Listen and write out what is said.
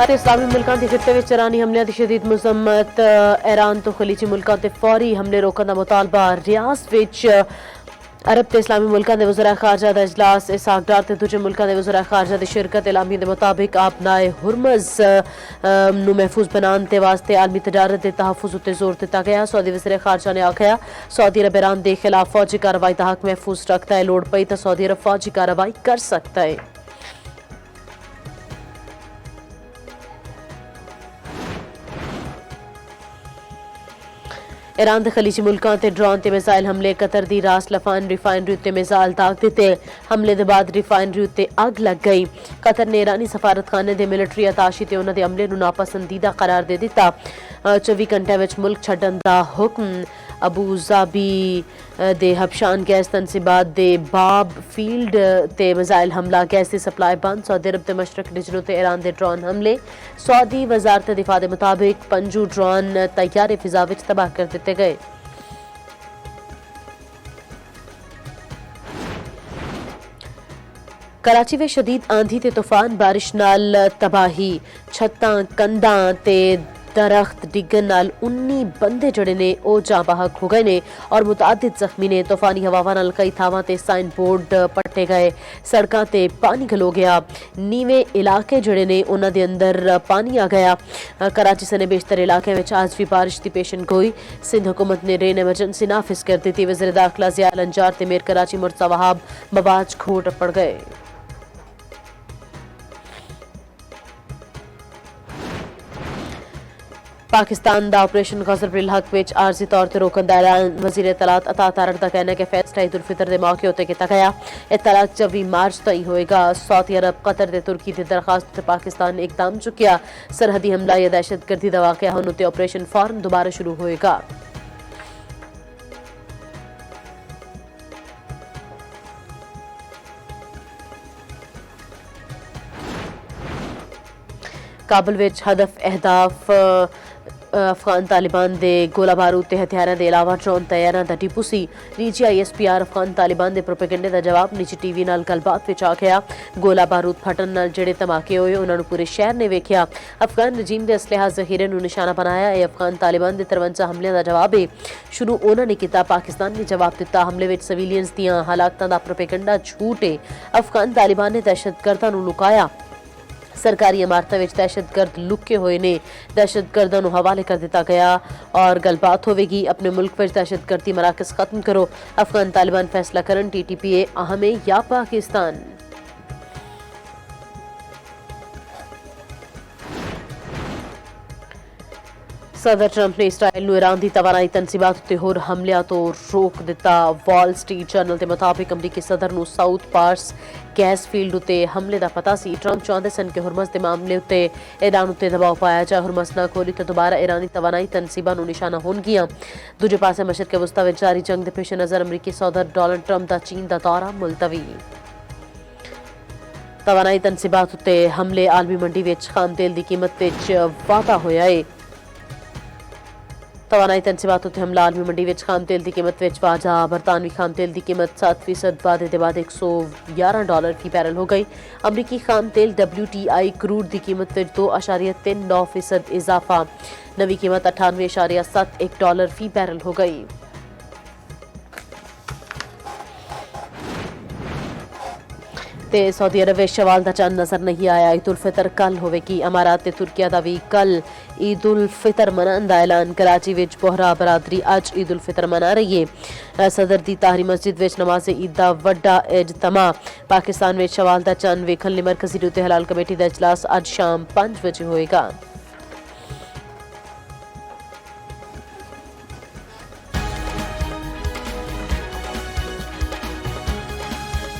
ਅਤੇ ਇਸਲਾਮੀ ਮੁਲਕਾਂ ਦੇ ਖਿੱਤੇ ਵਿੱਚ ਇਰਾਨੀ ਹਮਲਿਆਂ ਦੀ ਸ਼ਦੀਦ ਮੁਜ਼ੰਮਤ। ਈਰਾਨ ਤੋਂ ਖਲੀਜੀ ਮੁਲਕਾਂ ਤੇ ਫੌਰੀ ਹਮਲੇ ਰੋਕਣ ਦਾ ਮੁਤਾਲਬਾ। ਰਿਆਜ਼ ਵਿੱਚ अरब ते इस्लामी मुल्कां दे वज़ीर खारजा दा इजलास। इसहाक डार ते दूजे मुल्कां दे वज़ीर खारजा दी शिरकत। एलामी दे मुताबिक आपनाए हुरमज़ नूं महफूज बनाने ते वास्ते आलमी तजारत दे तहफ़्फ़ुज़ उत्ते जोर दिता गया। सऊदी वज़ीर खारजा ने आखिया सऊदी अरब ईरान दे खिलाफ फौजी कार्रवाई दा हक महफूज रखता है। लोड़ पई तां सऊदी अरब फौजी कार्रवाई कर सकता है। ईरान के खलीजी मुल्कों ते ड्रोन ते मिसाइल हमले। कतर दी रास लफान रिफाइनरी उत्ते मिसाइल दाग दिते। हमले दे बाद रिफाइनरी उत्ते अग लग गई। कतर ने ईरानी सफारतखाने दे मिलिटरी अताशी ते उन्हां दे अमले नूं नापसंदीदा करार दे दिता। 24 घंटे विच मुल्क छड्डण दा हुक्म। अबू ज़ाबी दे हबशान गैस तनसीबात दे बाब फील्ड ते मिसाइल हमला। गैस की सप्लाई बंद। सऊदी अरब के मशरक रिजनों ते ईरान के ड्रोन हमले। सऊदी वजारत दिफा के मुताबिक 5 ड्रोन तैयारे फिजा विच तबाह कर दिते गए। कराची में शदीद आंधी ते तूफान बारिश नाल तबाही। छत्तां कंधां ते दरख्त डिगन नाल 19 बंदे जड़े ने ओ जां बाहक हो गए ने और मुतादिद जख्मी ने। तूफानी हवावां नाल कई थावां ते साइन बोर्ड पट्टे गए। सड़कां ते पानी खलो गया। नीवे इलाके जड़े ने उन्हां दे अंदर पानी आ गया। कराची सने बेशतर इलाके में आज भी बारिश की पेशन गोई। सिंध हुकूमत ने रेन एमरजेंसी नाफिज कर दी थी। वज़ीर दाखिला ज़िया लंजार ते मेयर कराची मुर्तज़ा वहाब मवाज घोट पड़ गए। पाकिस्तान दा ऑपरेशन गज़र बिल हक विच आरजी तौर पर रोकन दा ऐलान। वज़ीर इत्तलात अता तारक दा कहना है कि फैसला ईद उल फितर के मौके उत्ते कीता गया। इत्तलात 24 मार्च तई होएगा। सऊदी अरब कतर ते तुर्की की दरखास्त ते पाकिस्तान ने इकदाम चुकिया। सरहदी हमला या दहशतगर्दी दा वाक़या हुण उत्ते ऑपरेशन फौरन दोबारा शुरू होएगा। काबुल विच हदफ अहदाफ अफगान तालिबान दे गोला बारूद ते हथियारां दे इलावा ड्रोन तैयारां दा टिपू सी। निजी ISPR अफगान तालिबान दे प्रोपेगेंडे दा जवाब। निजी टीवी नाल गलबात विच आखिया गोला बारूद फटन नाल जेड़े धमाके होए उन्हां नूं पूरे शहर ने वेखिया। अफगान रजीम दे असलहा जहीरे नूं निशाना बनाया। यह अफगान तालिबान दे 53 हमलियां दा जवाब है। शुरू उन्हां ने कीता, पाकिस्तान ने जवाब दिता। हमले विच सिविलियंस दियां हलाकतां दा प्रोपेगेंडा झूठ है। अफगान तालिबान ने दहशतगर्दां नूं लुकाया। सरकारी इमारतों में दहशतगर्द लुके हुए ने। दहशतगर्दों को हवाले कर दिता गया और गलबात होगी। अपने मुल्क में दहशतगर्दी मराकज खत्म करो। अफगान तालिबान फैसला करन TTPA अहम है या पाकिस्तान। सदर ट्रंप ने इसराइल नूं ईरान की तवानाई तनसीबात उत्ते होर हमलियां तो रोक दिता। वॉल स्ट्रीट जर्नल के मुताबिक अमरीकी सदर नूं साउथ पार्स गैस फील्ड उत्ते हमले का पता सी। ट्रंप चाहते सन कि हुरमज़ के मामले उत्ते ईरान उत्ते दबाव पाया जाए। हुरमज़ ना खोली तो दोबारा ईरानी तवानाई तनसीबां नूं निशाना होणगियां। दूजे पासे मशरक़ वस्ता विच जारी जंग के पेश नज़र अमरीकी सदर डोनाल्ड ट्रंप का चीन का दौरा मुलतवी। तवानाई तनसीबात उत्ते हमले। आलमी मंडी विच खाम तेल की कीमत विच वाधा होया है। तवानाई तनसीबात उत्ते हमला। आलमी मंडी विच खाम तेल की कीमत विच वाधा। बरतानवी खाम तेल की कीमत 7% वाधे के बाद $111 फी बैरल हो गई। अमरीकी खाम तेल WTI क्रूड की कीमत विच 2.39% इजाफा। नवी कीमत $98.71 फी बैरल हो गई। ते सऊदी अरब में शवाल का चंद नजर नहीं आया। ईद उल फितर कल होगी। अमारात ते तुर्किया का भी कल ईद उल फितर मनाने का ऐलान। कराची विच बोहरा बरादरी अज ईद उल फितर मना रही है। सदर दी ताहरी मस्जिद विच नमाज़े ईद का वड्डा इजतमा। पाकिस्तान में शवाल का चंद वेखण लई मरकजी रूते हलाल कमेटी का इजलास अज शाम 5 बजे होएगा।